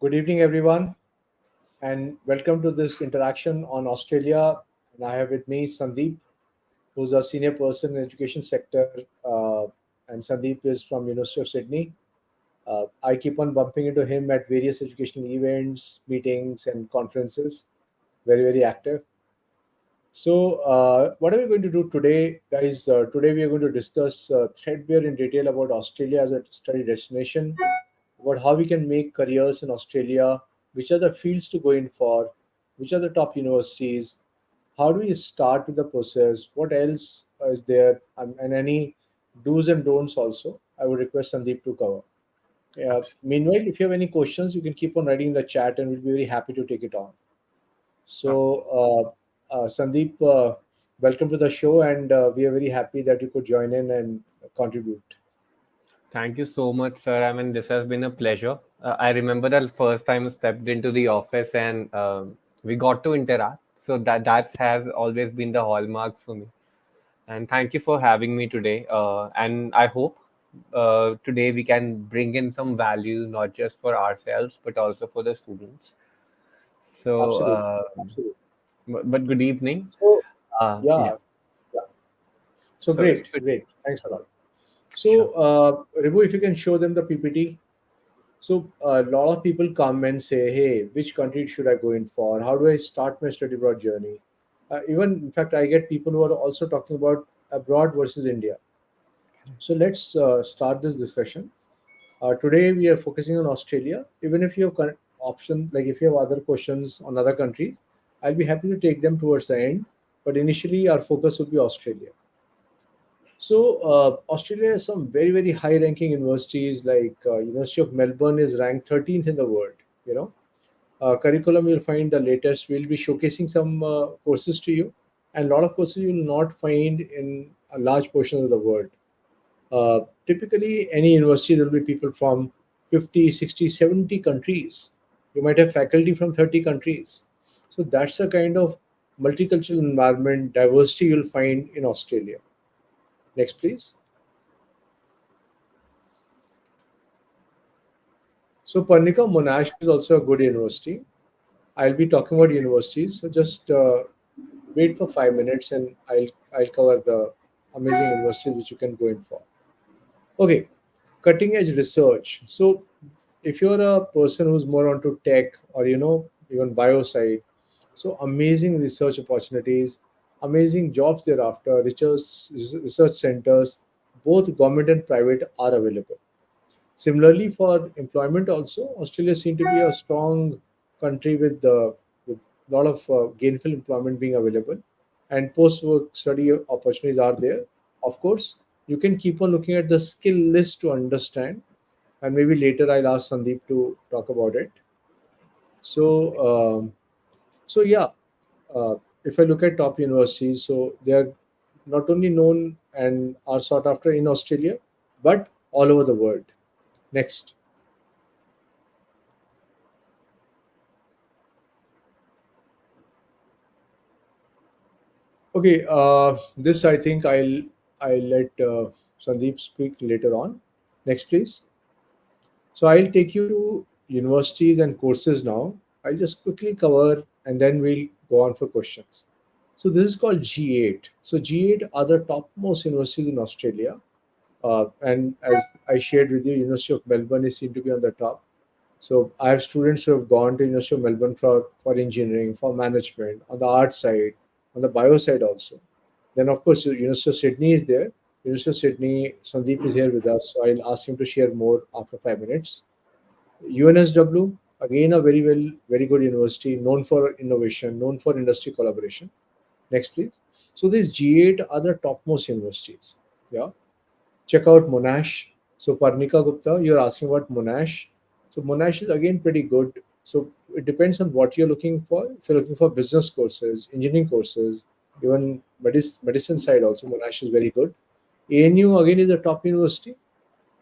Good evening, everyone, and welcome to this interaction on Australia. And I have with me Sandeep, who's a senior person in education sector, uh, and Sandeep is from University of Sydney. I keep on bumping into him at various educational events, meetings, and conferences. Very, very active. So, what are we going to do today, guys? Today we are going to discuss threadbare in detail about Australia as a study destination, about how we can make careers in Australia, which are the fields to go in for, which are the top universities, how do we start with the process, what else is there, and any do's and don'ts also. I would request Sandeep to cover. Meanwhile, if you have any questions, you can keep on writing in the chat and we'll be very happy to take it on. So, Sandeep, welcome to the show, and we are very happy that you could join in and contribute. Thank you so much, sir. I mean, this has been a pleasure. I remember the first time I stepped into the office and we got to interact. So that has always been the hallmark for me. And thank you for having me today. And I hope today we can bring in some value, not just for ourselves, but also for the students. So, Absolutely, absolutely. but good evening. So, Yeah. yeah, yeah. So So, great, so great. Thanks a lot. sure. So, Ribu, if you can show them the PPT. So, a lot of people come and say, "Hey, which country should I go in for? How do I start my study abroad journey?" Even, in fact, I get people who are also talking about abroad versus India. So, let's start this discussion. Today, we are focusing on Australia. Even if you have option, like if you have other questions on other countries, I'll be happy to take them towards the end. But initially, our focus would be Australia. So Australia has some very very high ranking universities like University of Melbourne is ranked 13th in the world. You know, curriculum you'll find the latest. We'll be showcasing some courses to you, and a lot of courses you will not find in a large portion of the world. Typically, any university there will be people from 50, 60, 70 countries. You might have faculty from 30 countries. So that's the kind of multicultural environment diversity you'll find in Australia. Next, please. So Parnika Monash is also a good university. I'll be talking about universities. So just wait for 5 minutes, and I'll cover the amazing universities which you can go in for. Okay, cutting edge research. So if you're a person who's more onto tech or even bio side, so amazing research opportunities, amazing jobs thereafter. Research centers, both government and private, are available. Similarly, for employment also, Australia seems to be a strong country with a lot of gainful employment being available, and post-work study opportunities are there. Of course, you can keep on looking at the skill list to understand, and maybe later I'll ask Sandeep to talk about it. So, yeah, uh, if I look at top universities, so they are not only known and are sought after in Australia, but all over the world. Next. Okay, this I think I'll let Sandeep speak later on. Next, please. So I'll take you to universities and courses now. I'll just quickly cover and then we'll go on for questions. So this is called G8. So G8 are the topmost universities in Australia. And as I shared with you, University of Melbourne is seen to be on the top. So I have students who have gone to University of Melbourne for engineering, for management, on the art side, on the bio side also. Then of course University of Sydney is there. University of Sydney, Sandeep is here with us, so I'll ask him to share more after 5 minutes. UNSW, again a very good university, known for innovation, known for industry collaboration. Next, please. So these G8 are the topmost universities. Yeah. Check out Monash. So Parnika Gupta, you're asking about Monash. So Monash is again pretty good. So it depends on what you're looking for. If you're looking for business courses, engineering courses, even medicine side also, Monash is very good. ANU again is a top university.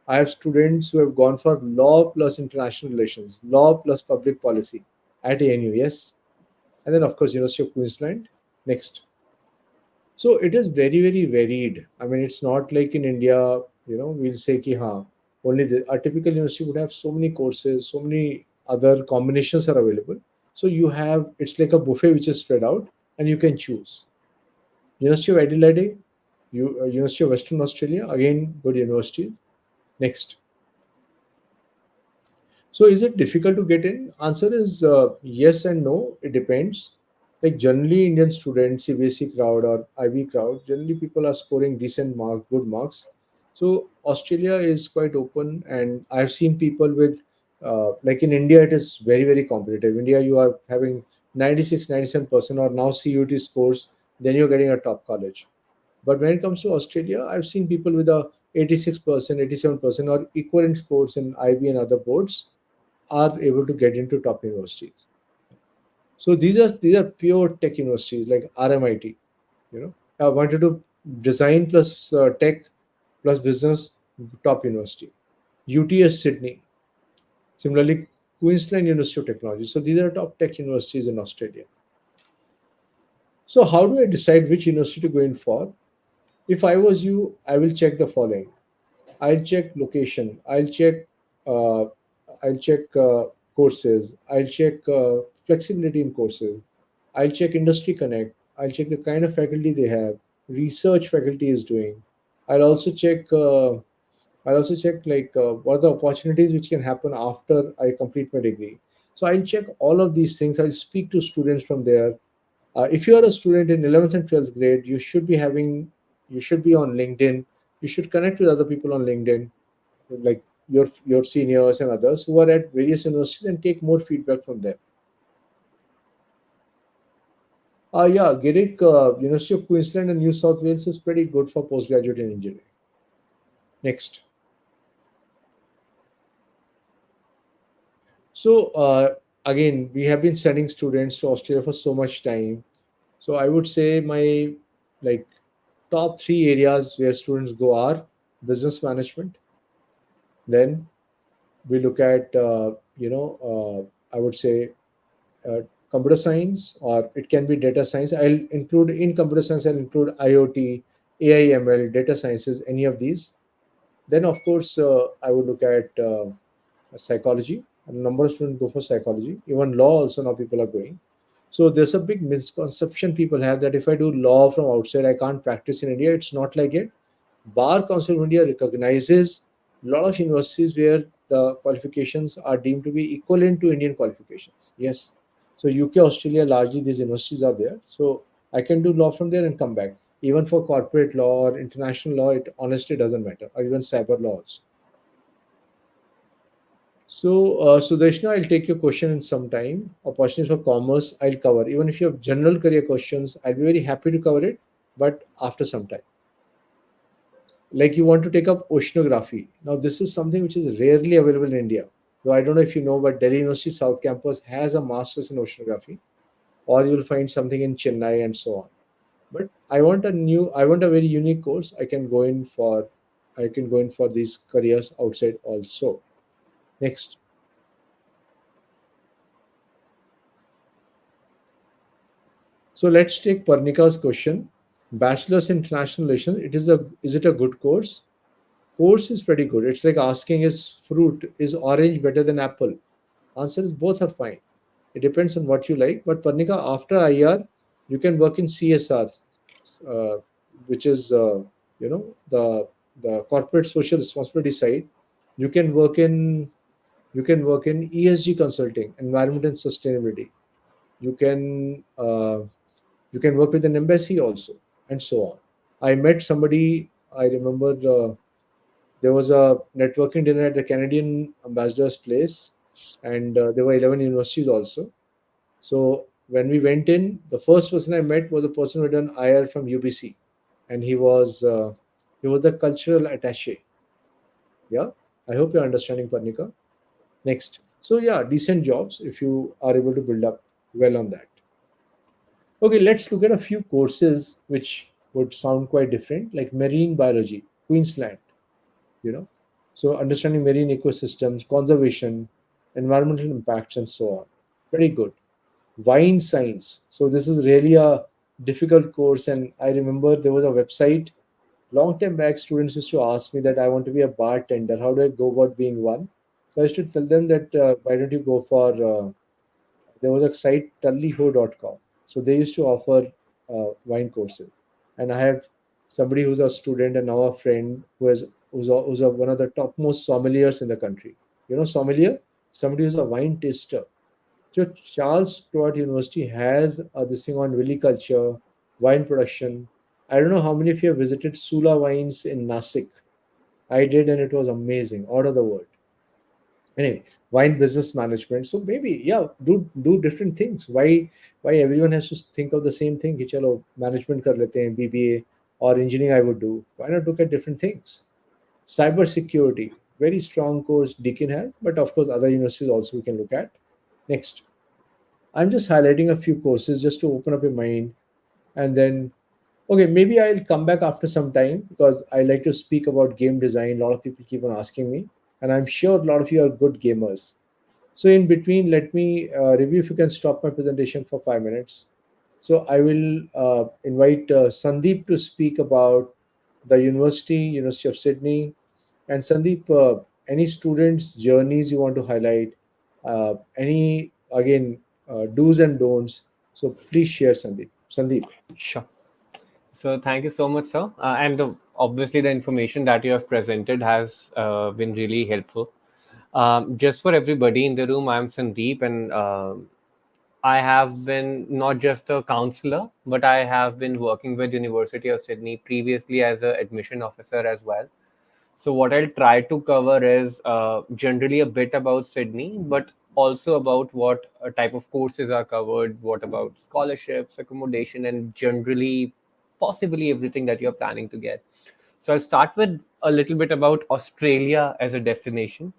I have students who have gone for law plus international relations, law plus public policy at ANU, yes. And then of course University of Queensland. Next. So it is very, very varied. I mean, it's not like in India, we'll say ki ha, only a typical university would have so many courses, so many other combinations are available. So you have, it's like a buffet which is spread out, and you can choose. University of Adelaide, University of Western Australia, again good universities. Next. So is it difficult to get in? Answer is yes and no. It depends. Like generally, Indian students, CBSE crowd or IB crowd, generally people are scoring decent marks, good marks. So Australia is quite open, and I've seen people with, like in India, it is very very competitive. India, you are having 96, 97%, or now CUT scores, then you're getting a top college. But when it comes to Australia, I've seen people with a 86%, 87%, or equivalent scores in IB and other boards are able to get into top universities. So these are pure tech universities like RMIT. You know, I wanted to design plus tech plus business, top university. UTS Sydney. Similarly, Queensland University of Technology. So these are top tech universities in Australia. So how do I decide which university to go in for? If I was you, I will check the following. I'll check location. Uh, I'll check courses. I'll check flexibility in courses. I'll check industry connect. I'll check the kind of faculty they have. Research faculty is doing. I'll also check. I'll also check like what are the opportunities which can happen after I complete my degree. So I'll check all of these things. I'll speak to students from there. If you are a student in 11th and 12th grade, you should be on LinkedIn. You should connect with other people on LinkedIn, like your seniors and others who are at various universities, and take more feedback from them. Yeah, Girick, University of Queensland and New South Wales is pretty good for postgraduate in engineering. Next. So again, we have been sending students to Australia for so much time. So I would say my like top three areas where students go are business management. Then we look at I would say uh, computer science, or it can be data science. I'll include in computer science. I'll include IoT, AIML, data sciences, any of these. Then of course I would look at psychology. A number of students go for psychology. Even law also now people are going. So there's a big misconception people have that if I do law from outside, I can't practice in India. It's not like it. Bar Council of India recognizes a lot of universities where the qualifications are deemed to be equivalent to Indian qualifications. Yes. So UK, Australia, largely these universities are there. So I can do law from there and come back. Even for corporate law or international law, it honestly doesn't matter, or even cyber laws. So, Sudeshna, I'll take your question in some time. Opportunities for commerce, I'll cover. Even if you have general career questions, I'll be very happy to cover it, but after some time. Like you want to take up oceanography. Now, this is something which is rarely available in India. Though I don't know if you know, but Delhi University South Campus has a master's in oceanography, or you'll find something in Chennai and so on. But I want a very unique course. I can go in for these careers outside also. Next. So let's take Parnika's question. Bachelor's in International Relations. Is it a good course? Course is pretty good. It's like asking is orange better than apple? Answer is both are fine. It depends on what you like. But Parnika, after IR, you can work in CSR, uh, which is the corporate social responsibility side. You can work in ESG consulting, environment and sustainability. You can you can work with an embassy also, and so on. I met somebody. I remember there was a networking dinner at the Canadian ambassador's place, and there were 11 universities also. So when we went in, the first person I met was a person who had done IR from UBC, and he was the cultural attaché. Yeah, I hope you're understanding, Parnika. Next, so yeah, decent jobs if you are able to build up well on that. Okay, let's look at a few courses which would sound quite different, like marine biology, Queensland. You know, so understanding marine ecosystems, conservation, environmental impacts, and so on. Very good. Wine science. So this is really a difficult course, and I remember there was a website long time back. Students used to ask me that I want to be a bartender. How do I go about being one? So I used to tell them that why don't you go for there was a site tullyho.com. So they used to offer wine courses, and I have somebody who's a student and now a friend who's one of the topmost sommeliers in the country. You know, sommelier, somebody who's a wine taster. So Charles Stewart University has this thing on viticulture, wine production. I don't know how many of you have visited Sula Wines in Nasik. I did, and it was amazing, out of the world. Anyway, wine business management. So maybe, yeah, do different things. Why everyone has to think of the same thing? कि चलो management कर लेते हैं, BBA or engineering I would do. Why not look at different things? Cyber security, very strong course Deakin has, but of course other universities also we can look at. Next, I'm just highlighting a few courses just to open up your mind, and then okay, maybe I'll come back after some time because I like to speak about game design. A lot of people keep on asking me, and I'm sure a lot of you are good gamers. So in between, let me review if you can stop my presentation for 5 minutes. So I will invite Sandeep to speak about the University of Sydney. And Sandeep, any students' journeys you want to highlight? Any again do's and don'ts? So please share, Sandeep. Sandeep. Sure. So thank you so much, sir. Obviously, the information that you have presented has been really helpful. Just for everybody in the room, I'm Sandeep, and I have been not just a counselor, but I have been working with University of Sydney previously as an admission officer as well. So what I'll try to cover is generally a bit about Sydney, but also about what type of courses are covered, what about scholarships, accommodation, and generally possibly everything that you're planning to get. So I'll start with a little bit about Australia as a destination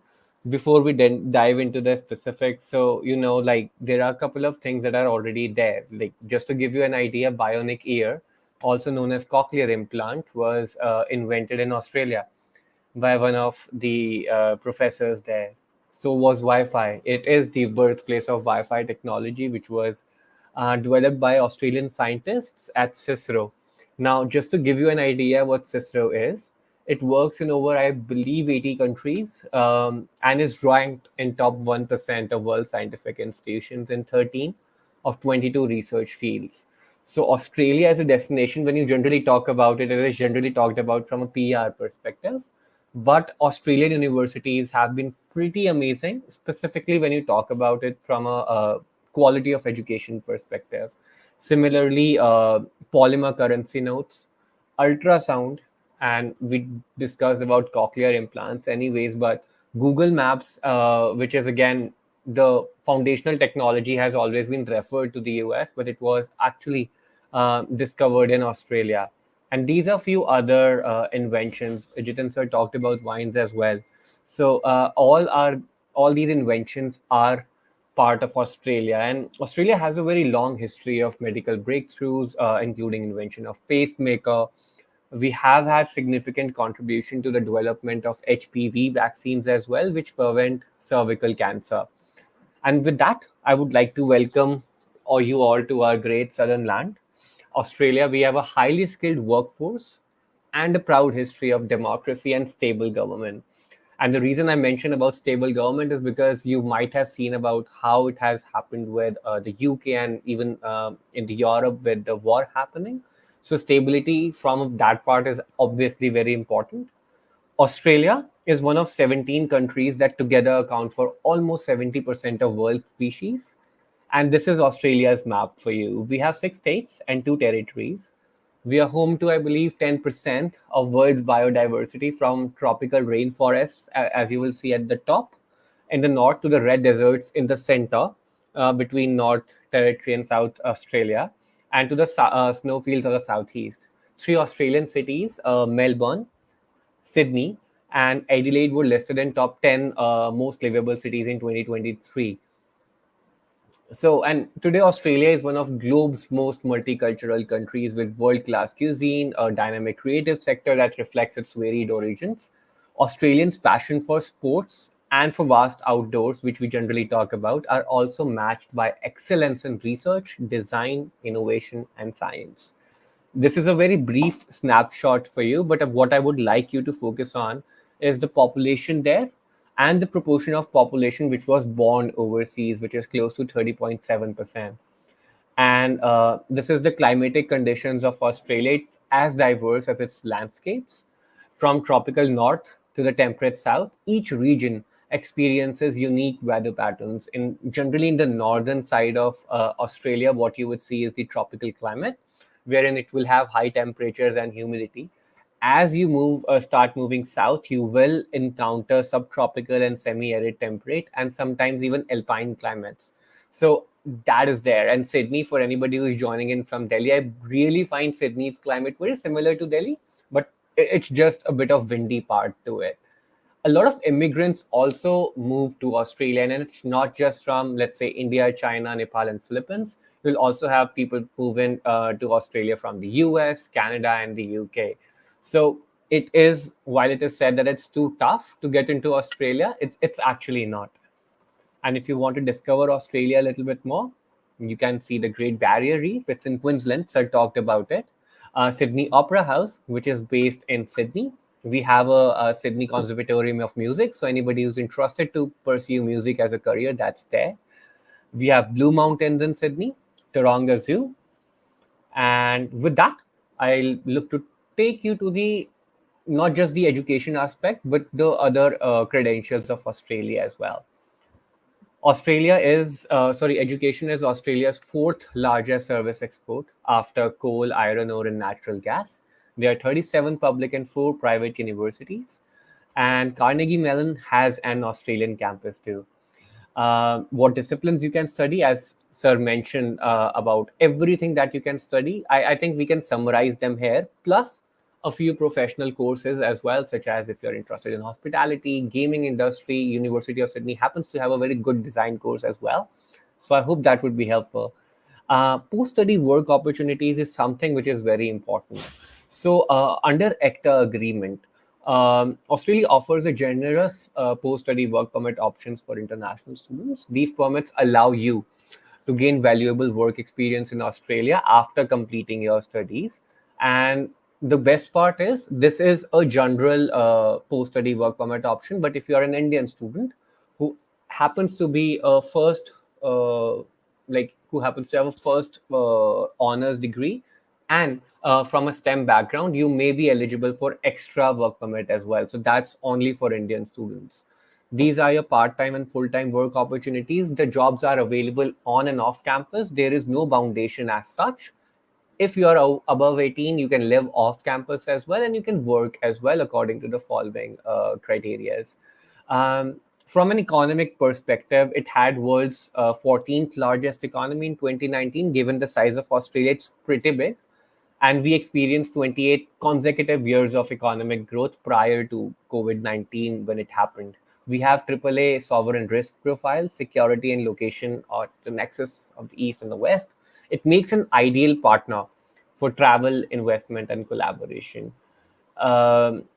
before we then dive into the specifics. So, like there are a couple of things that are already there. Like just to give you an idea, bionic ear, also known as cochlear implant, was invented in Australia by one of the professors there. So was Wi-Fi. It is the birthplace of Wi-Fi technology, which was developed by Australian scientists at CISRO. Now, just to give you an idea what CISRO is, it works in over, I believe, 80 countries and is ranked in top 1% of world scientific institutions in 13 of 22 research fields. So Australia as a destination, when you generally talk about it, it is generally talked about from a PR perspective. But Australian universities have been pretty amazing, specifically when you talk about it from a quality of education perspective. Similarly, polymer currency notes, ultrasound, and we discussed about cochlear implants anyways, but Google Maps, which is again the foundational technology, has always been referred to the US, but it was actually discovered in Australia. And these are a few other inventions. Jitin sir talked about wines as well. So all these inventions are part of Australia, and Australia has a very long history of medical breakthroughs, including invention of pacemaker. We have had significant contribution to the development of HPV vaccines as well, which prevent cervical cancer. And with that, I would like to welcome all you all to our great southern land, Australia. We have a highly skilled workforce and a proud history of democracy and stable government. And the reason I mention about stable government is because you might have seen about how it has happened with the UK and even in the Europe with the war happening. So stability from that part is obviously very important. Australia is one of 17 countries that together account for almost 70% of world species. And this is Australia's map for you. We have 6 states and 2 territories. We are home to, I believe, 10% of world's biodiversity from tropical rainforests, as you will see at the top, in the north to the red deserts in the center, between North Territory and South Australia, and to the snowfields of the southeast. 3 Australian cities, Melbourne, Sydney, and Adelaide were listed in top 10 most livable cities in 2023. So, and today Australia is one of globe's most multicultural countries with world-class cuisine, a dynamic creative sector that reflects its varied origins. Australians' passion for sports and for vast outdoors, which we generally talk about, are also matched by excellence in research, design, innovation, and science. This is a very brief snapshot for you, but what I would like you to focus on is the population there and the proportion of population which was born overseas, which is close to 30.7%. And this is the climatic conditions of Australia. It's as diverse as its landscapes. From tropical north to the temperate south, each region experiences unique weather patterns. In generally in the northern side of Australia, what you would see is the tropical climate, wherein it will have high temperatures and humidity. As you start moving south, you will encounter subtropical and semi-arid temperate and sometimes even alpine climates. So that is there. And Sydney, for anybody who is joining in from Delhi, I really find Sydney's climate very similar to Delhi, but it's just a bit of windy part to it. A lot of immigrants also move to Australia, and it's not just from, let's say, India, China, Nepal, and Philippines. You'll also have people move in to Australia from the US, Canada, and the UK. So it is, while it is said that it's too tough to get into Australia, it's actually not. And if you want to discover Australia a little bit more, you can see the Great Barrier Reef. It's in Queensland. Sir talked about it. Sydney Opera House, which is based in Sydney. We have a Sydney Conservatorium of Music. So anybody who's interested to pursue music as a career, that's there. We have Blue Mountains in Sydney, Taronga Zoo. And with that, I'll look to take you to the not just the education aspect, but the other credentials of Australia as well. Education is Australia's fourth largest service export after coal, iron ore, and natural gas. There are 37 public and 4 private universities, and Carnegie Mellon has an Australian campus too. What disciplines you can study, as Sir mentioned about everything that you can study, I think we can summarize them here, plus a few professional courses as well, such as if you're interested in hospitality, gaming industry. University of Sydney happens to have a very good design course as well. So I hope that would be helpful. Post-study work opportunities is something which is very important. So under ACTA agreement, Australia offers a generous post-study work permit options for international students. These permits allow you to gain valuable work experience in Australia after completing your studies. And the best part is this is a general post-study work permit option. But if you are an Indian student who happens to be a first, who happens to have a first honors degree and from a STEM background, you may be eligible for extra work permit as well. So that's only for Indian students. These are your part-time and full-time work opportunities. The jobs are available on and off campus. There is no foundation as such. If you are above 18, you can live off campus as well, and you can work as well according to the following criterias. From an economic perspective, it had world's 14th largest economy in 2019. Given the size of Australia, it's pretty big, and we experienced 28 consecutive years of economic growth prior to COVID-19 when it happened. We have AAA sovereign risk profile, security and location at the nexus of the East and the West. It makes an ideal partner for travel, investment, and collaboration.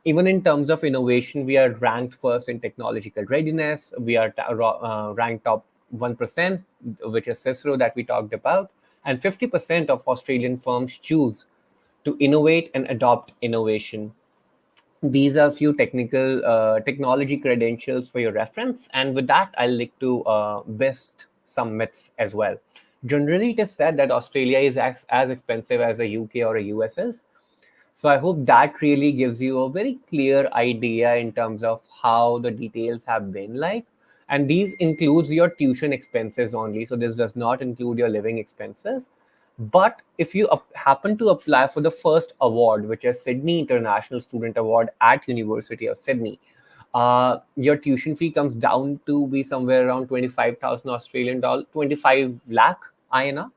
Even in terms of innovation, we are ranked first in technological readiness. We are ranked top 1%, which is CISRO that we talked about. And 50% of Australian firms choose to innovate and adopt innovation. These are a few technical technology credentials for your reference. And with that, I'll like to best some myths as well. Generally, it is said that Australia is as expensive as a UK or a US is. So I hope that really gives you a very clear idea in terms of how the details have been like. And these includes your tuition expenses only. So this does not include your living expenses. But if you happen to apply for the first award, which is Sydney International Student Award at University of Sydney, your tuition fee comes down to be somewhere around 25,000 Australian dollar, 25 lakh INR,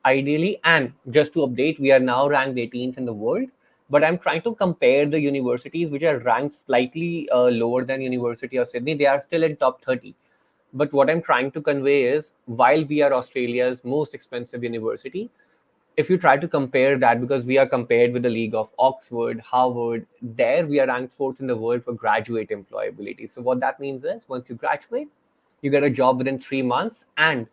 ideally. And just to update, we are now ranked 18th in the world. But I'm trying to compare the universities which are ranked slightly lower than University of Sydney. They are still in top 30. But what I'm trying to convey is, while we are Australia's most expensive university, if you try to compare that, because we are compared with the league of Oxford, Harvard, there we are ranked fourth in the world for graduate employability. So what that means is, once you graduate, you get a job within 3 months, and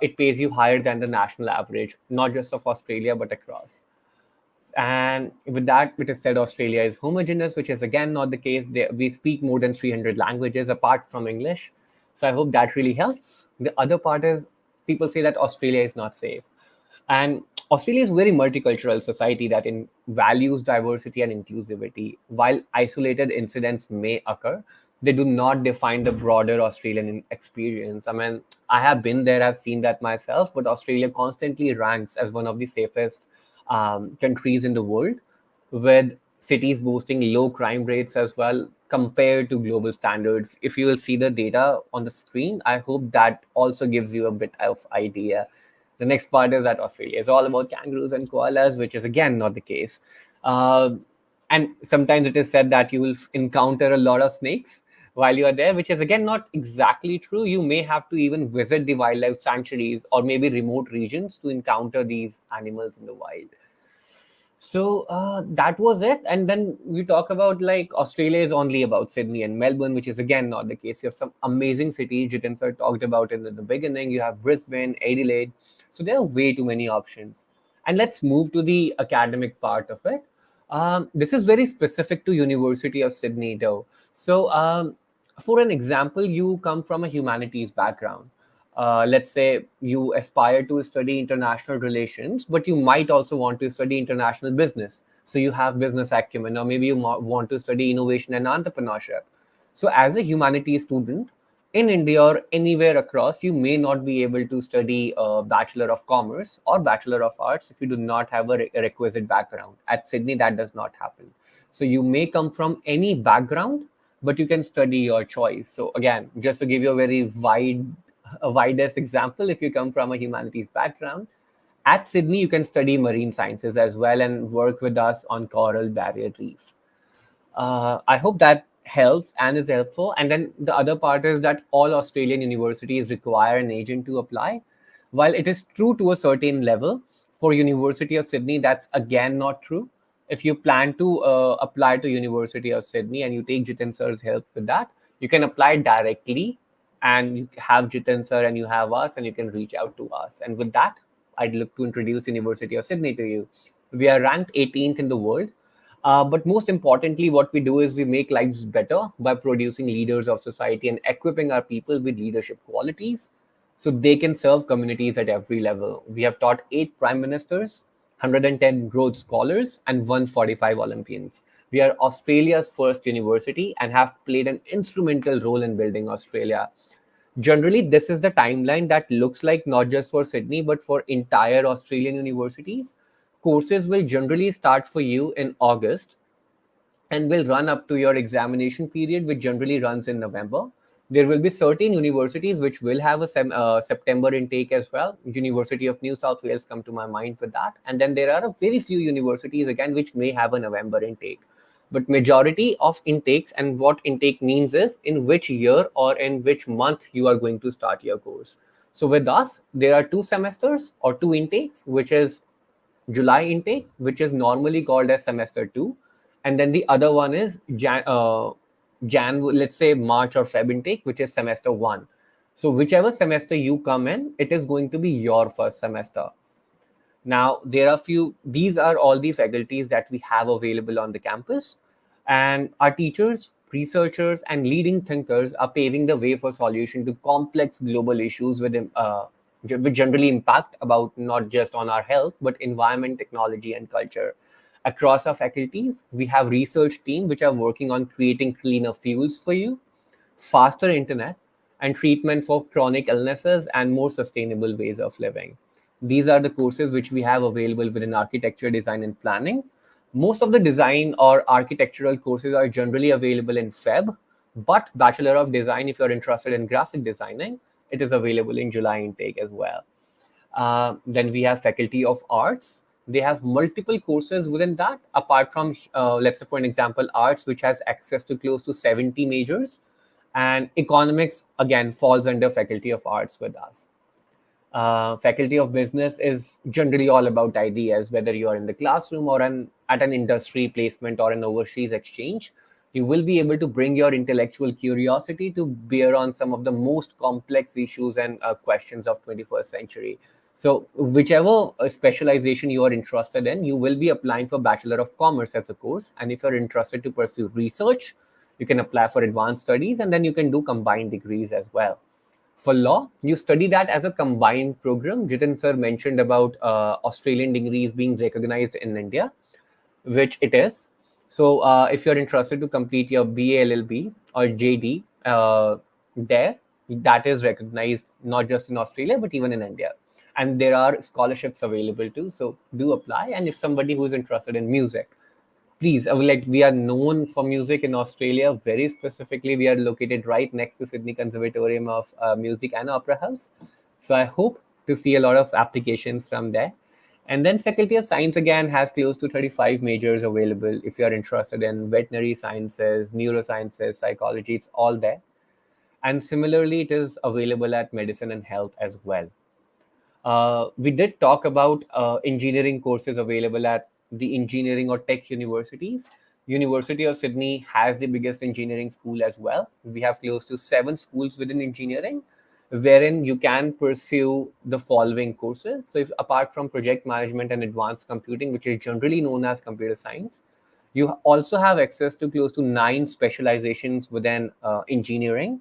it pays you higher than the national average, not just of Australia, but across. And with that, it is said Australia is homogeneous, which is again not the case. We speak more than 300 languages apart from English. So I hope that really helps. The other part is people say that Australia is not safe. And Australia is a very multicultural society that values diversity and inclusivity. While isolated incidents may occur, they do not define the broader Australian experience. I mean, I have been there, I've seen that myself, but Australia constantly ranks as one of the safest countries in the world, with cities boasting low crime rates as well compared to global standards. If you will see the data on the screen, I hope that also gives you a bit of idea. The next part is that Australia is all about kangaroos and koalas, which is again not the case. Uh, and sometimes it is said that you will encounter a lot of snakes while you are there, which is again not exactly true. You may have to even visit the wildlife sanctuaries or maybe remote regions to encounter these animals in the wild. So that was it. And then we talk about like Australia is only about Sydney and Melbourne, which is again not the case. You have some amazing cities. Jiten sir talked about it in the beginning. You have Brisbane, Adelaide. So there are way too many options. And let's move to the academic part of it. This is very specific to University of Sydney, though. So for an example, you come from a humanities background. Let's say you aspire to study international relations, but you might also want to study international business. So you have business acumen, or maybe you want to study innovation and entrepreneurship. So as a humanities student in India or anywhere across, you may not be able to study a Bachelor of Commerce or Bachelor of Arts if you do not have a requisite background. At Sydney, that does not happen. So you may come from any background, but you can study your choice. So again, just to give you a very widest example, if you come from a humanities background, at Sydney you can study marine sciences as well and work with us on coral barrier reef. I hope that helps and is helpful. And then the other part is that all Australian universities require an agent to apply. While it is true to a certain level, for University of Sydney, that's again not true. If you plan to apply to University of Sydney and you take Jitin sir's help with that, you can apply directly and you have Jitin sir and you have us and you can reach out to us. And with that, I'd look to introduce University of Sydney to you. We are ranked 18th in the world, but most importantly, what we do is we make lives better by producing leaders of society and equipping our people with leadership qualities so they can serve communities at every level. We have taught 8 prime ministers, 110 Rhodes Scholars, and 145 Olympians. We are Australia's first university and have played an instrumental role in building Australia. Generally, this is the timeline that looks like not just for Sydney, but for entire Australian universities. Courses will generally start for you in August and will run up to your examination period, which generally runs in November. There will be certain universities which will have a September intake as well. University of New South Wales come to my mind for that. And then there are a very few universities again which may have a November intake. But majority of intakes, and what intake means is in which year or in which month you are going to start your course. So with us, there are 2 semesters or 2 intakes, which is July intake, which is normally called as semester two, and then the other one is let's say March or Feb intake, which is semester one. So whichever semester you come in, it is going to be your first semester. Now, there are few, these are all the faculties that we have available on the campus. And our teachers, researchers, and leading thinkers are paving the way for solution to complex global issues which generally impact about not just on our health, but environment, technology, and culture. Across our faculties, we have research team which are working on creating cleaner fuels for you, faster internet, and treatment for chronic illnesses and more sustainable ways of living. These are the courses which we have available within architecture, design, and planning. Most of the design or architectural courses are generally available in Feb, but Bachelor of Design, if you're interested in graphic designing, it is available in July intake as well. Then we have Faculty of Arts. They have multiple courses within that, apart from, let's say, for an example, Arts, which has access to close to 70 majors. And Economics, again, falls under Faculty of Arts with us. Faculty of Business is generally all about ideas, whether you are in the classroom or at an industry placement or an overseas exchange. You will be able to bring your intellectual curiosity to bear on some of the most complex issues and questions of 21st century. So whichever specialization you are interested in, you will be applying for Bachelor of Commerce as a course. And if you're interested to pursue research, you can apply for advanced studies, and then you can do combined degrees as well. For law, you study that as a combined program. Jitin sir mentioned about Australian degrees being recognized in India, which it is. So if you're interested to complete your BA LLB or JD there, that is recognized not just in Australia but even in India. And there are scholarships available too. So do apply. And if somebody who's interested in music, please, like we are known for music in Australia. Very specifically, we are located right next to Sydney Conservatorium of Music and Opera House. So I hope to see a lot of applications from there. And then Faculty of Science again has close to 35 majors available. If you are interested in veterinary sciences, neurosciences, psychology, it's all there. And similarly, it is available at medicine and health as well. We did talk about engineering courses available at the engineering or tech universities. University of Sydney has the biggest engineering school as well. We have close to 7 schools within engineering, wherein you can pursue the following courses. So, if apart from project management and advanced computing, which is generally known as computer science, you also have access to close to 9 specializations within engineering.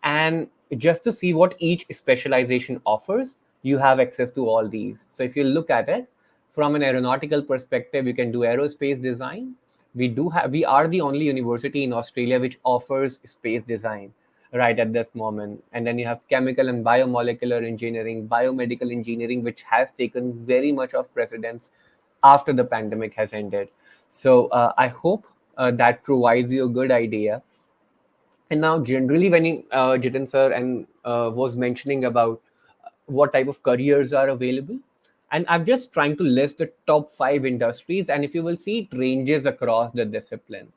And just to see what each specialization offers, you have access to all these. So if you look at it from an aeronautical perspective, you can do aerospace design. We are the only university in Australia which offers space design right at this moment. And then you have chemical and biomolecular engineering, biomedical engineering, which has taken very much of precedence after the pandemic has ended. So I hope that provides you a good idea. And now, generally, when Jitin sir and was mentioning about what type of careers are available, and I'm just trying to list the top 5 industries, and if you will see, it ranges across the discipline.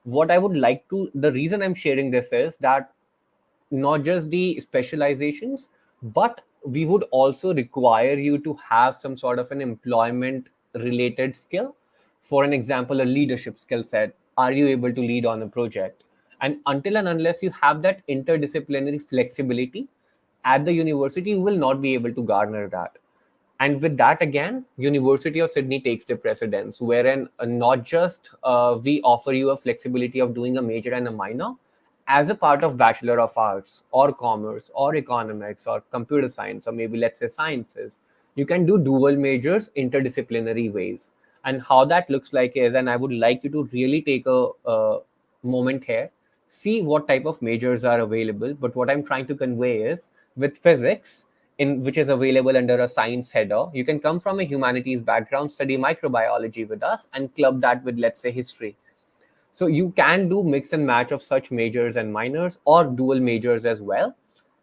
What I would like to, the reason I'm sharing this is that not just the specializations, but we would also require you to have some sort of an employment related skill. For an example, a leadership skill set. Are you able to lead on a project? And until and unless you have that interdisciplinary flexibility at the university, you will not be able to garner that. And with that, again, University of Sydney takes the precedence, wherein not just we offer you a flexibility of doing a major and a minor as a part of Bachelor of Arts or Commerce or Economics or Computer Science or maybe let's say Sciences. You can do dual majors interdisciplinary ways. And how that looks like is, and I would like you to really take a moment here, see what type of majors are available. But what I'm trying to convey is with physics, in which is available under a science header, you can come from a humanities background, study microbiology with us, and club that with, let's say, history. So you can do mix and match of such majors and minors or dual majors as well.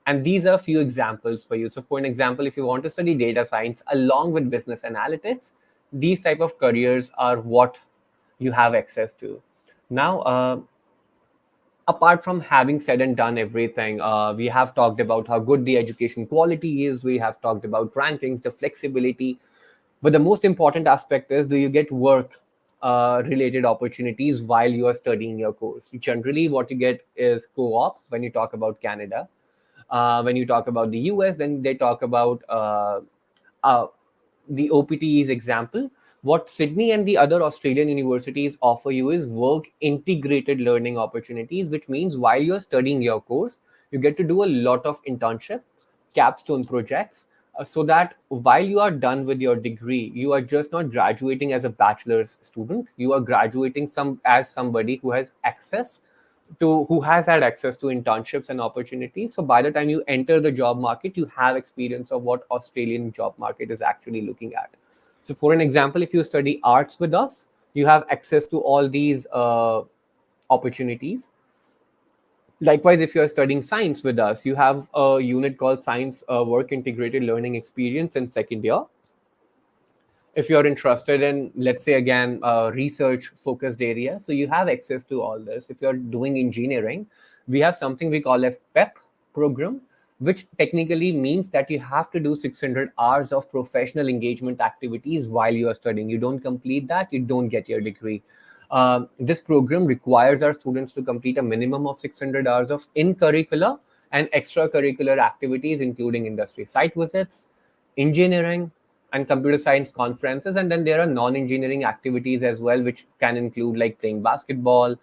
And these are a few examples for you. So for an example, if you want to study data science along with business analytics, these type of careers are what you have access to. Now, apart from having said and done everything, we have talked about how good the education quality is. We have talked about rankings, the flexibility. But the most important aspect is, do you get work related opportunities while you are studying your course? Generally, what you get is co op when you talk about Canada. When you talk about the US, then they talk about uh, the OPTE's example. What Sydney and the other Australian universities offer you is work integrated learning opportunities, which means while you're studying your course, you get to do a lot of internship, capstone projects, so that while you are done with your degree, you are just not graduating as a bachelor's student, you are graduating as somebody who has had access to internships and opportunities. So by the time you enter the job market, you have experience of what Australian job market is actually looking at. So for an example, if you study arts with us, you have access to all these opportunities. Likewise, if you're studying science with us, you have a unit called Science Work Integrated Learning Experience in second year. If you're interested in, let's say again, research focused area, so you have access to all this. If you're doing engineering, we have something we call as PEP program, which technically means that you have to do 600 hours of professional engagement activities while you are studying. You don't complete that, you don't get your degree. This program requires our students to complete a minimum of 600 hours of in curricular and extracurricular activities, including industry site visits, engineering and computer science conferences, and then there are non-engineering activities as well, which can include like playing basketball,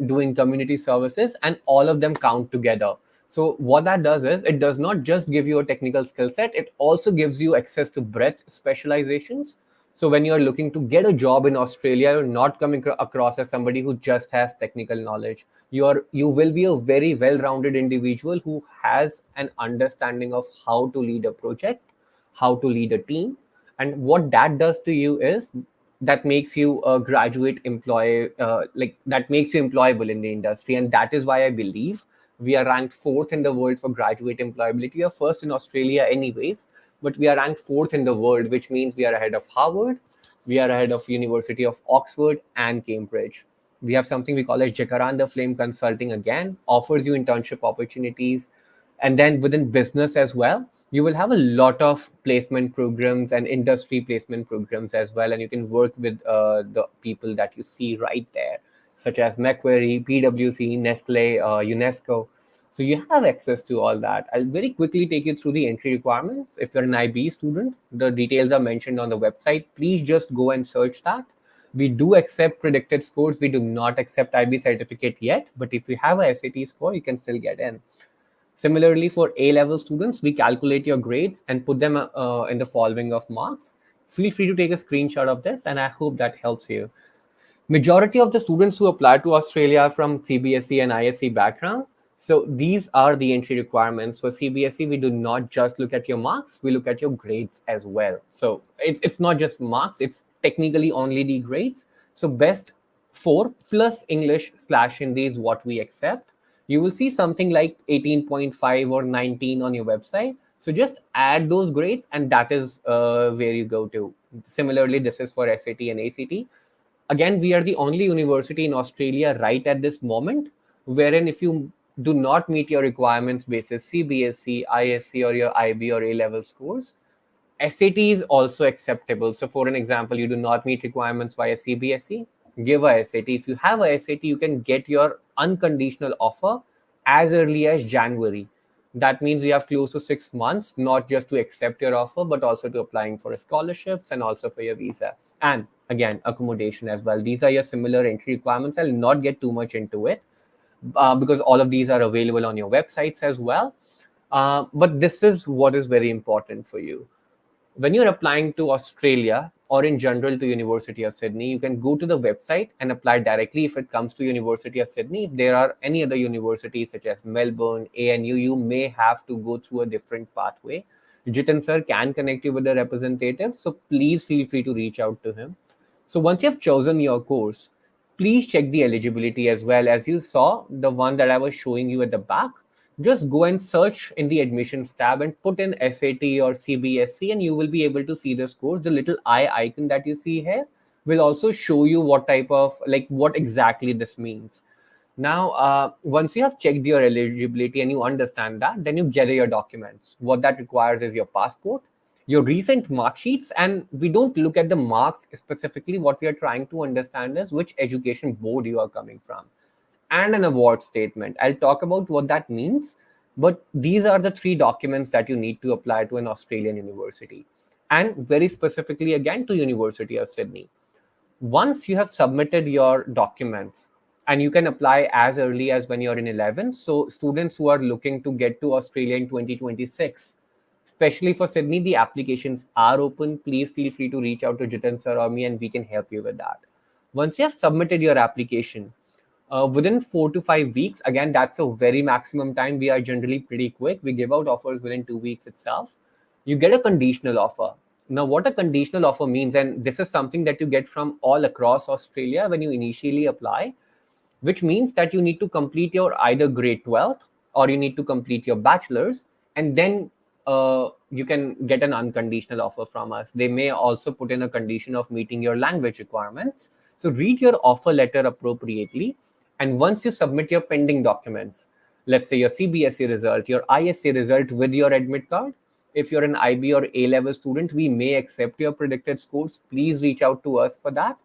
doing community services, and all of them count together. So what that does is it does not just give you a technical skill set, it also gives you access to breadth specializations. So when you're looking to get a job in Australia, you're not coming across as somebody who just has technical knowledge. You will be a very well-rounded individual who has an understanding of how to lead a project, how to lead a team, and what that does to you is that makes you a graduate employee, like that makes you employable in the industry. And that is why I believe we are ranked fourth in the world for graduate employability. We are first in Australia anyways, but we are ranked fourth in the world, which means we are ahead of Harvard, we are ahead of University of Oxford and Cambridge. We have something we call as Jacaranda Flame Consulting, again offers you internship opportunities. And then within business as well, you will have a lot of placement programs and industry placement programs as well, and you can work with the people that you see right there, such as Macquarie, PwC, Nestle, UNESCO. So you have access to all that. I'll very quickly take you through the entry requirements. If you're an IB student, the details are mentioned on the website. Please just go and search that. We do accept predicted scores. We do not accept IB certificate yet, but if you have a SAT score, you can still get in. Similarly, for A level students, we calculate your grades and put them in the following of marks. Feel free to take a screenshot of this, and I hope that helps you. Majority of the students who apply to Australia are from CBSE and ISE background. So these are the entry requirements. For CBSE, we do not just look at your marks, we look at your grades as well. So it's not just marks, it's technically only the grades. So best 4 plus English slash Hindi is what we accept. You will see something like 18.5 or 19 on your website. So just add those grades, and that is where you go to. Similarly, this is for SAT and ACT. Again, we are the only university in Australia right at this moment wherein if you do not meet your requirements basis CBSE, ISC, or your IB or A level scores, SAT is also acceptable. So, for an example, you do not meet requirements via CBSE, give a SAT. If you have a SAT, you can get your unconditional offer as early as January. That means you have close to 6 months, not just to accept your offer, but also to applying for scholarships and also for your visa. And again, accommodation as well. These are your similar entry requirements. I'll not get too much into it because all of these are available on your websites as well. But this is what is very important for you when you're applying to Australia or in general to University of Sydney. You can go to the website and apply directly if it comes to University of Sydney. If there are any other universities such as Melbourne, ANU, you may have to go through a different pathway. Jitin sir can connect you with the representative, so please feel free to reach out to him. So once you have chosen your course, please check the eligibility as well. As you saw, the one that I was showing you at the back, just go and search in the admissions tab and put in SAT or CBSE, and you will be able to see the scores. The little eye icon that you see here will also show you what type of, like, what exactly this means. Now, once you have checked your eligibility and you understand that, then you gather your documents. What that requires is your passport, your recent mark sheets, and we don't look at the marks specifically. What we are trying to understand is which education board you are coming from, and an award statement. I'll talk about what that means, but these are the three documents that you need to apply to an Australian university, and very specifically again to University of Sydney. Once you have submitted your documents, and you can apply as early as when you're in 11, so students who are looking to get to Australia in 2026, especially for Sydney, the applications are open. Please feel free to reach out to Jitin sir or me, and we can help you with that. Once you have submitted your application, within 4 to 5 weeks, again, that's a very maximum time. We are generally pretty quick. We give out offers within 2 weeks itself. You get a conditional offer. Now, what a conditional offer means, and this is something that you get from all across Australia when you initially apply, which means that you need to complete your either grade 12th or you need to complete your bachelor's, and then you can get an unconditional offer from us. They may also put in a condition of meeting your language requirements. So read your offer letter appropriately. And once you submit your pending documents, let's say your CBSE result, your ISA result with your admit card, if you're an IB or A level student, we may accept your predicted scores. Please reach out to us for that.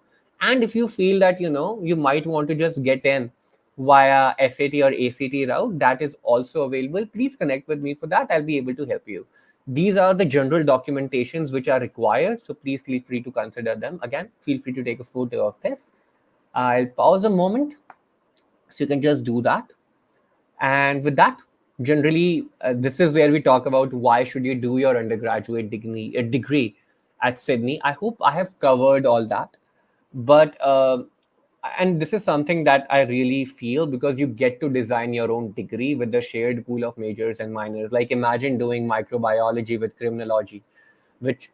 And if you feel that you might want to just get in via SAT or ACT route, that is also available. Please connect with me for that. I'll be able to help you. These are the general documentations which are required, so please feel free to consider them. Again, feel free to take a photo of this. I'll pause a moment so you can just do that. And with that, generally, this is where we talk about why should you do your undergraduate degree at Sydney. I hope I have covered all that. But and this is something that I really feel, because you get to design your own degree with the shared pool of majors and minors. Like, imagine doing microbiology with criminology, which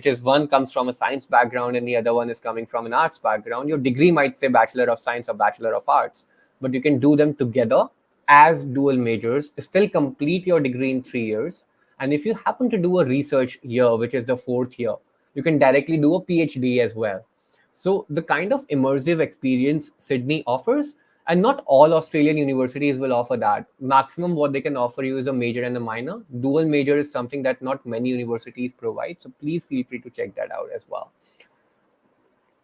is one comes from a science background and the other one is coming from an arts background. Your degree might say Bachelor of Science or Bachelor of Arts, but you can do them together as dual majors, still complete your degree in 3 years. And if you happen to do a research year, which is the fourth year, you can directly do a PhD as well. So the kind of immersive experience Sydney offers, and not all Australian universities will offer that. Maximum what they can offer you is a major and a minor. Dual major is something that not many universities provide. So please feel free to check that out as well.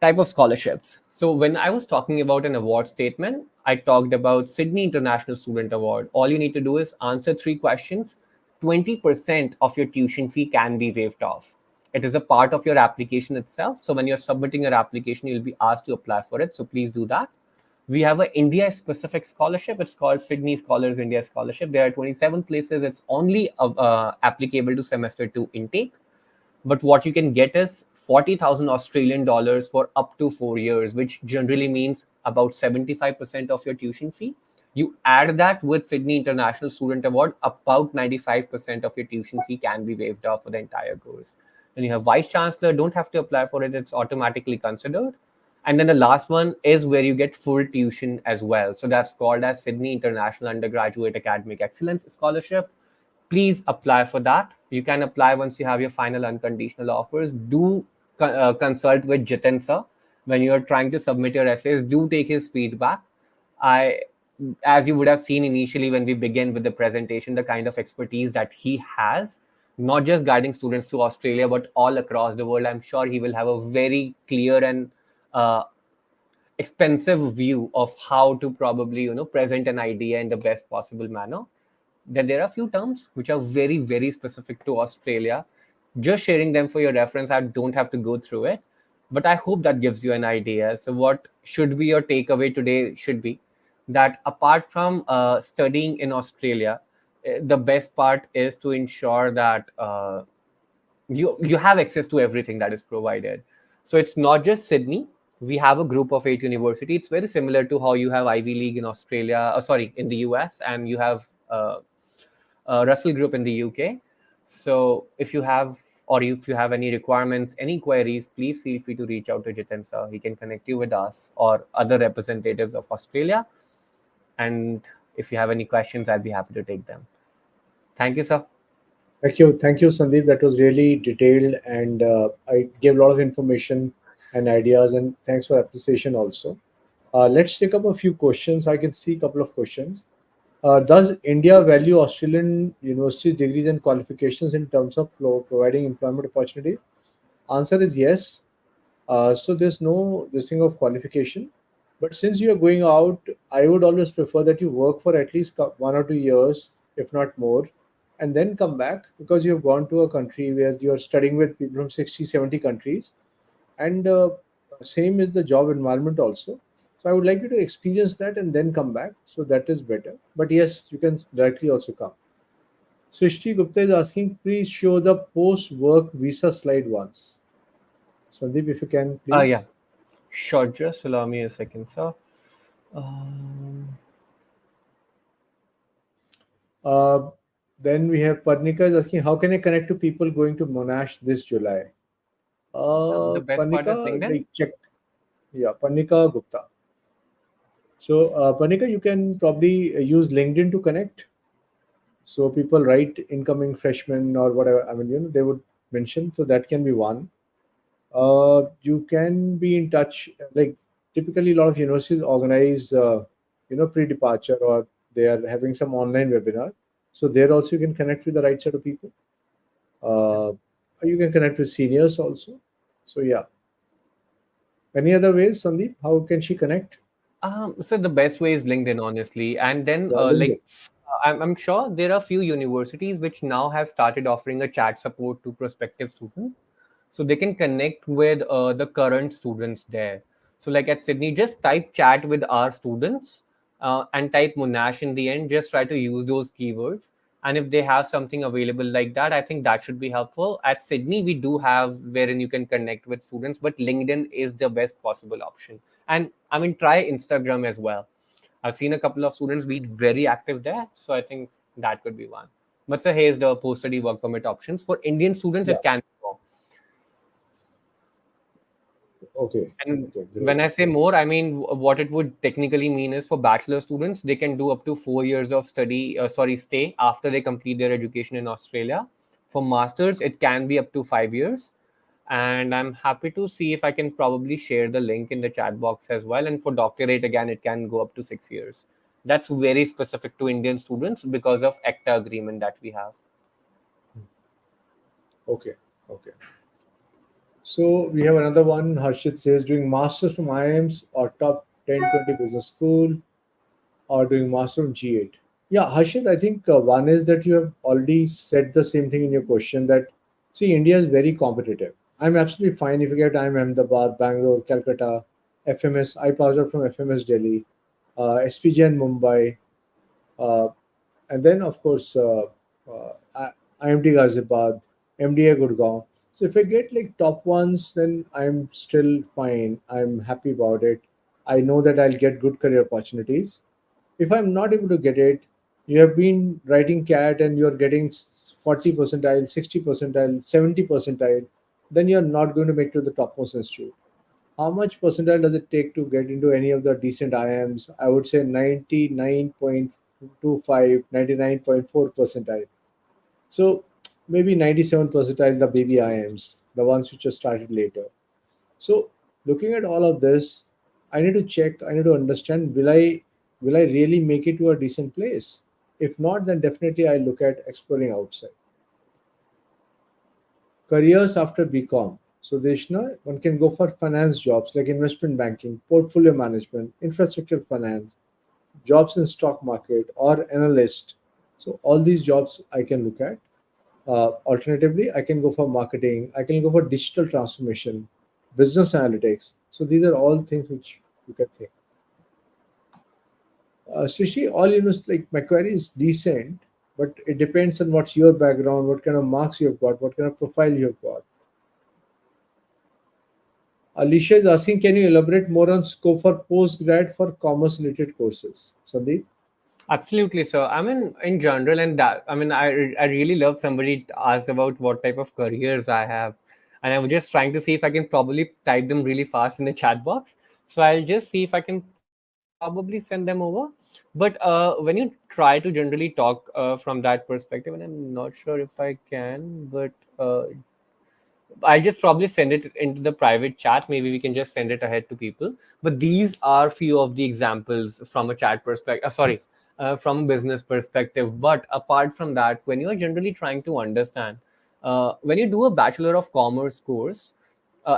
Type of scholarships. So when I was talking about an award statement, I talked about Sydney International Student Award. All you need to do is answer 3 questions. 20% of your tuition fee can be waived off. It is a part of your application itself. So when you're submitting your application, you'll be asked to apply for it. So please do that. We have an India specific scholarship. It's called Sydney Scholars India Scholarship. There are 27 places. It's only applicable to semester 2 intake. But what you can get is 40,000 Australian dollars for up to 4 years, which generally means about 75% of your tuition fee. You add that with Sydney International Student Award, about 95% of your tuition fee can be waived off for the entire course. Then you have Vice Chancellor, don't have to apply for it, it's automatically considered. And then the last one is where you get full tuition as well. So that's called as Sydney International Undergraduate Academic Excellence Scholarship. Please apply for that. You can apply once you have your final unconditional offers. Do consult with Jitin sir when you are trying to submit your essays. Do take his feedback. I, as you would have seen initially when we begin with the presentation, the kind of expertise that he has, not just guiding students to Australia, but all across the world. I'm sure he will have a very clear and uh, expensive view of how to probably present an idea in the best possible manner. That there are a few terms which are very, very specific to Australia. Just sharing them for your reference. I don't have to go through it, but I hope that gives you an idea. So what should be your takeaway today should be that apart from studying in Australia, the best part is to ensure that you have access to everything that is provided. So it's not just Sydney. We have a group of 8 universities. It's very similar to how you have Ivy League in Australia, sorry, in the US, and you have Russell Group in the UK. So if you have, or if you have any requirements, any queries, please feel free to reach out to Jitin sir. He can connect you with us or other representatives of Australia. And if you have any questions, I'll be happy to take them. Thank you, sir. Thank you, Sandeep. That was really detailed, and I gave a lot of information and ideas. And thanks for appreciation also. Let's take up a few questions. I can see a couple of questions. Does India value Australian universities' degrees and qualifications in terms of providing employment opportunity? Answer is yes. So there's no this thing of qualification. But since you are going out, I would always prefer that you work for at least 1 or 2 years, if not more, and then come back, because you have gone to a country where you are studying with people from 60, 70 countries. And same is the job environment also. So I would like you to experience that and then come back. So that is better. But yes, you can directly also come. Srishti Gupta is asking, please show the post-work visa slide once. Sandeep, if you can, Yeah, please. sure. Just allow me a second, sir. Um, Uh, then we have Parnika is asking, how can I connect to people going to Monash this July? the best part is Parnika, LinkedIn. like check. Yeah, Parnika Gupta. So, Parnika, you can probably use LinkedIn to connect. So people write incoming freshmen or whatever. I mean, they would mention. So that can be one. You can be in touch. Like typically, a lot of universities organize, pre-departure, or they are having some online webinar. So there also you can connect with the right set of people. Yeah. Uh, you can connect with seniors also. So yeah. Any other ways, Sandeep? How can she connect? So the best way is LinkedIn, honestly, and then Yeah, LinkedIn. I'm sure there are few universities which now have started offering a chat support to prospective students, so they can connect with the current students there. So like at Sydney, just type chat with our students, and type Monash in the end. Just try to use those keywords, and if they have something available like that, I think that should be helpful. At Sydney, we do have wherein you can connect with students, but LinkedIn is the best possible option. And I mean, try Instagram as well. I've seen a couple of students be very active there, so I think that could be one. But so here's the post-study work permit options for Indian students. Yeah. It can be more. Okay. And Okay. when Great. I say more, I mean what it would technically mean is for bachelor students, they can do up to 4 years of study, stay after they complete their education in Australia. For masters, it can be up to 5 years. And I'm happy to see if I can probably share the link in the chat box as well. And for doctorate, again, it can go up to 6 years. That's very specific to Indian students because of ACTA agreement that we have. Okay. Okay. So we have another one. Harshit says doing masters from IIMs or top 10, 20 business school or doing master from G8. Yeah, Harshit, I think one is that you have already said the same thing in your question that, see, India is very competitive. I'm absolutely fine if you get IIM Ahmedabad, Bangalore, Calcutta, FMS. I passed out from FMS Delhi, SPJ in Mumbai, uh, and then of course IMT Ghaziabad, MDA Gurgaon. So if I get like top ones, then I'm still fine. I'm happy about it. I know that I'll get good career opportunities. If I'm not able to get it, you have been writing CAT and you're getting 40 percentile, 60 percentile, 70 percentile, then you're not going to make it to the topmost institute. How much percentile does it take to get into any of the decent IIMs? I would say 99.25, 99.4 percentile. So maybe 97 percentile the baby IIMs, the ones which are started later. So looking at all of this, I need to check, I need to understand, will I really make it to a decent place? If not, then definitely I look at exploring outside. Careers after BCom. So Deshna, one can go for finance jobs like investment banking, portfolio management, infrastructure finance, jobs in stock market or analyst. So all these jobs I can look at. Alternatively, I can go for marketing. I can go for digital transformation, business analytics. So these are all things which you can think. Srishi, all you know, is like my query is decent, but it depends on what's your background, what kind of marks you've got, what kind of profile you've got. Alicia is asking, can you elaborate more on scope for post-grad for commerce-related courses? Sandeep? Absolutely, sir. I mean, in general, and that, I mean, I really love somebody asked about what type of careers I have. And I was just trying to see if I can probably type them really fast in the chat box. So I'll just see if I can probably send them over. But when you try to generally talk from that perspective, and I'm not sure if I can, but I'll just probably send it into the private chat. Maybe we can just send it ahead to people. But these are few of the examples from a chat perspective. Sorry, from a business perspective. But apart from that, when you are generally trying to understand, when you do a Bachelor of Commerce course,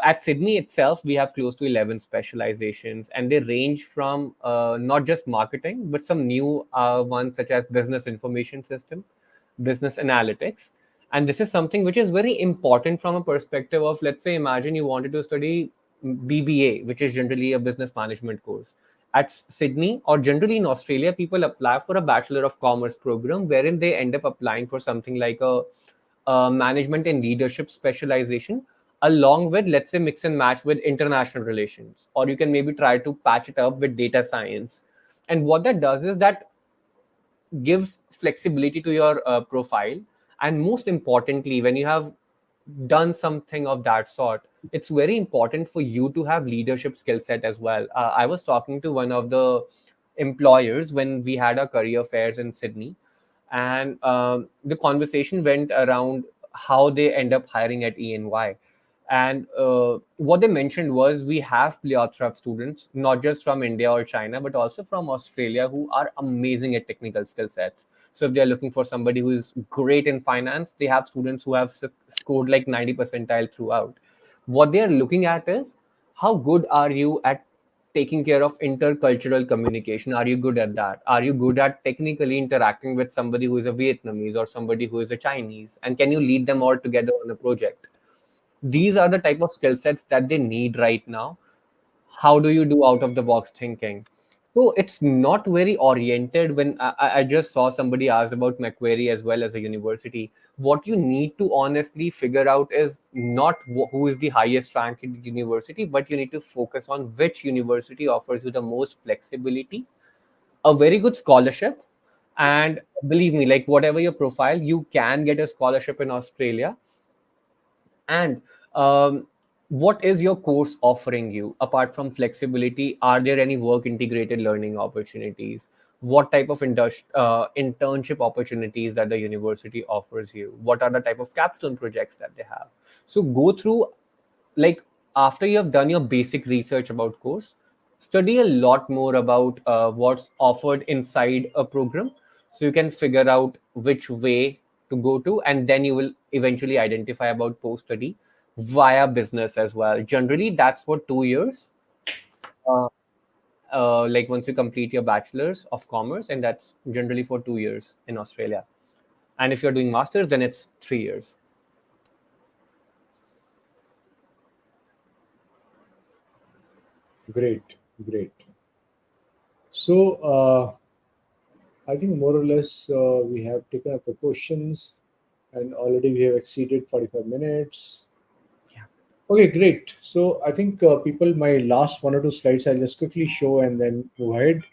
at Sydney itself, we have close to 11 specializations, and they range from not just marketing, but some new ones such as business information system, business analytics. And this is something which is very important from a perspective of, let's say, imagine you wanted to study BBA, which is generally a business management course. At Sydney or generally in Australia, people apply for a Bachelor of Commerce program wherein they end up applying for something like a management and leadership specialization, along with, let's say, mix and match with international relations, or you can maybe try to patch it up with data science. And what that does is that gives flexibility to your profile. And most importantly, when you have done something of that sort, it's very important for you to have leadership skill set as well. I was talking to one of the employers when we had our career fairs in Sydney, and the conversation went around how they end up hiring at ENY. And what they mentioned was we have plethora of students, not just from India or China, but also from Australia, who are amazing at technical skill sets. So if they're looking for somebody who is great in finance, they have students who have scored like 90 percentile throughout. What they're looking at is how good are you at taking care of intercultural communication? Are you good at that? Are you good at technically interacting with somebody who is a Vietnamese or somebody who is a Chinese? And can you lead them all together on a project? These are the type of skill sets that they need right now. How do you do out of the box thinking? So it's not very oriented. When I just saw somebody ask about Macquarie as well as a university, what you need to honestly figure out is not who is the highest rank in the university, but you need to focus on which university offers you the most flexibility, a very good scholarship. And believe me, like whatever your profile, you can get a scholarship in Australia. And um, what is your course offering you apart from flexibility? Are there any work integrated learning opportunities? What type of internship opportunities that the university offers you? What are the type of capstone projects that they have? So go through, like, after you have done your basic research about course, study a lot more about what's offered inside a program, so you can figure out which way to go to, and then you will eventually identify about post study via business as well. Generally that's for 2 years, uh, like once you complete your bachelor's of commerce, and that's generally for 2 years in Australia. And if you're doing masters, then it's 3 years. Great, great. So I think more or less we have taken up the questions, and already we have exceeded 45 minutes. Yeah. Okay, great. So I think people, my last one or two slides, I'll just quickly show and then move ahead.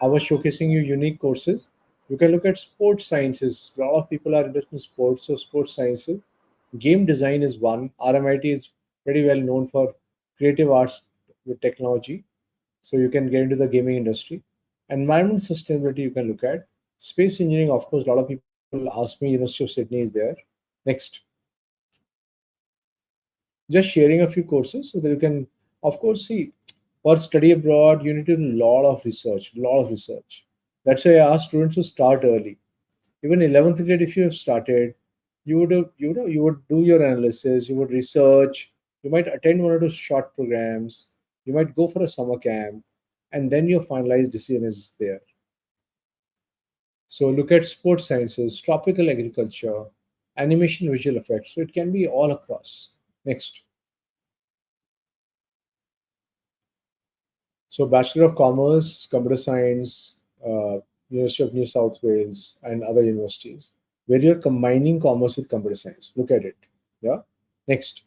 I was showcasing you unique courses. You can look at sports sciences. A lot of people are interested in sports, so sports sciences. Game design is one. RMIT is pretty well known for creative arts with technology, so you can get into the gaming industry. Environment sustainability you can look at. Space engineering, of course, a lot of people ask me. University of Sydney is there. Next, just sharing a few courses so that you can, of course, see, for study abroad you need to do a lot of research. That's why I ask students to start early. Even 11th grade, if you have started, you would have, you would do your analysis, you would research, you might attend one or two short programs, you might go for a summer camp, and then your finalized decision is there. So look at sports sciences, tropical agriculture, animation, visual effects. So it can be all across. Next. So Bachelor of Commerce, Computer Science, University of New South Wales, and other universities, where you're combining commerce with computer science. Look at it. Yeah. Next.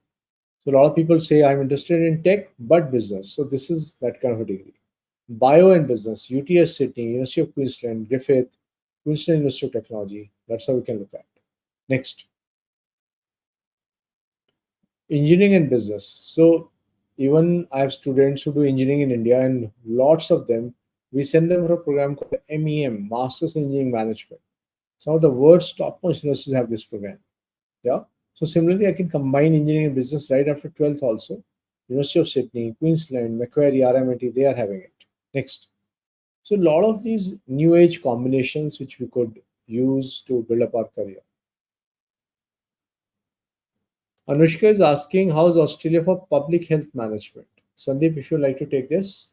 So a lot of people say I'm interested in tech but business. So this is that kind of a degree. Bio and business, UTS Sydney, University of Queensland, Griffith, Queensland University of Technology. That's how we can look at. Next. Engineering and business. So even I have students who do engineering in India, and lots of them, we send them for a program called MEM, Masters in Engineering Management. Some of the world's topmost universities have this program. Yeah. So similarly, I can combine engineering and business right after 12th also. University of Sydney, Queensland, Macquarie, RMIT, they are having it. Next. So a lot of these new age combinations which we could use to build up our career. Anushka is asking, how's Australia for public health management? Sandeep, if you'd like to take this.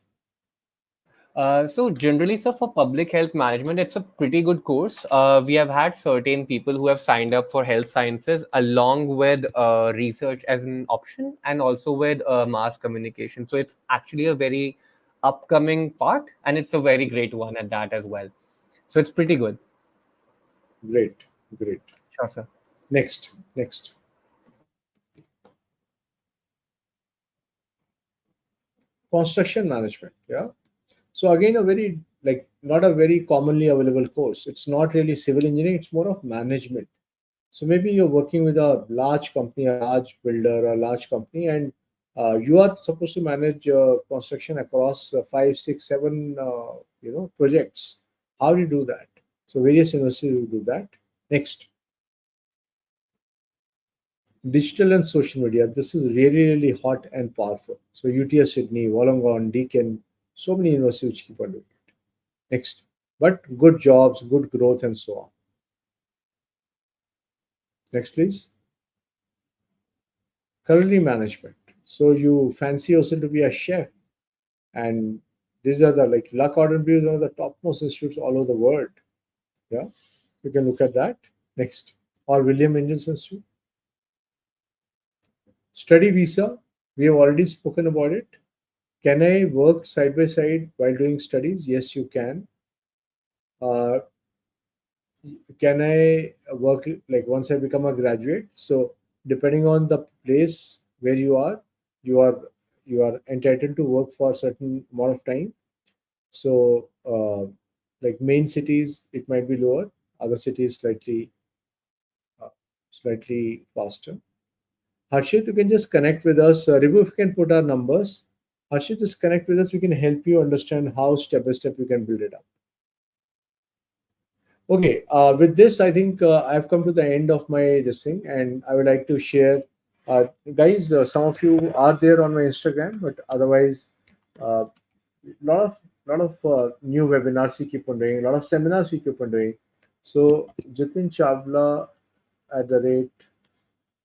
So generally, sir, for public health management, it's a pretty good course. We have had certain people who have signed up for health sciences along with research as an option, and also with mass communication. So it's actually a very upcoming part, and it's a very great one at that as well. So it's pretty good. Great, great. Sure, sir. Next, next. Construction management. Yeah. So again, a very, like, not a very commonly available course. It's not really civil engineering, it's more of management. So maybe you're working with a large company, a large builder, a large company, and you are supposed to manage construction across five, six, seven, projects. How do you do that? So various universities will do that. Next, digital and social media. This is really, really hot and powerful. So UTS Sydney, Wollongong, Deakin, so many universities which keep on doing it. Next, but good jobs, good growth, and so on. Next, please. Culinary management. So you fancy yourself to be a chef, and These are the like Luck Ordinary is one of the topmost institutes all over the world. Yeah, you can look at that. Next, or William Engines Institute. Study visa, we have already spoken about it. Can I work side by side while doing studies? Yes, you can. Uh, can I work like once I become a graduate? So depending on the place where you are you are entitled to work for a certain amount of time. So like main cities, it might be lower. Other cities uh, slightly faster. Harshit, you can just connect with us. Ribu, if you can put our numbers. Harshit, just connect with us. We can help you understand how step by step you can build it up. Okay, with this, I think I've come to the end of my this thing, and I would like to share, guys. Some of you are there on my Instagram, but otherwise, uh, lot of new webinars we keep on doing, a lot of seminars we keep on doing. So Jitin Chavla at the rate.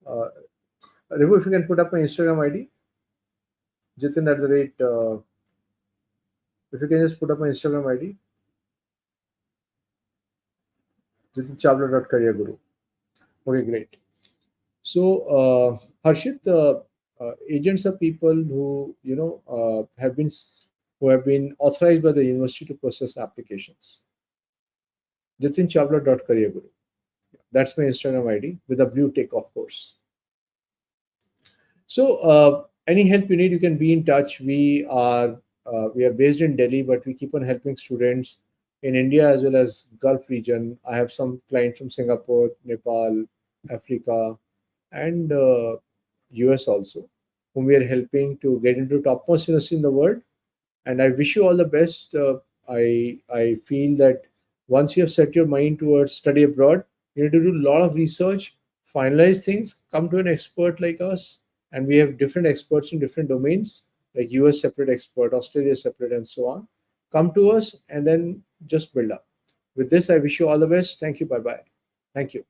Uh, Rivu, if you can put up my Instagram ID, Jitin at the rate. If you can just put up my Instagram ID, jitinchavla.careerguru. Okay, great. So, Harshit, agents are people who who have been authorized by the university to process applications. jitinchavla.careerguru. That's my Instagram ID with a blue tick, of course. So, any help you need, you can be in touch. We are based in Delhi, but we keep on helping students in India as well as Gulf region. I have some clients from Singapore, Nepal, Africa, and US also, whom we are helping to get into topmost university in the world. And I wish you all the best. I feel that once you have set your mind towards study abroad, you need to do a lot of research, finalize things, come to an expert like us, and we have different experts in different domains, like US separate expert, Australia separate, and so on. Come to us and then just build up. With this, I wish you all the best. Thank you. Bye bye. Thank you.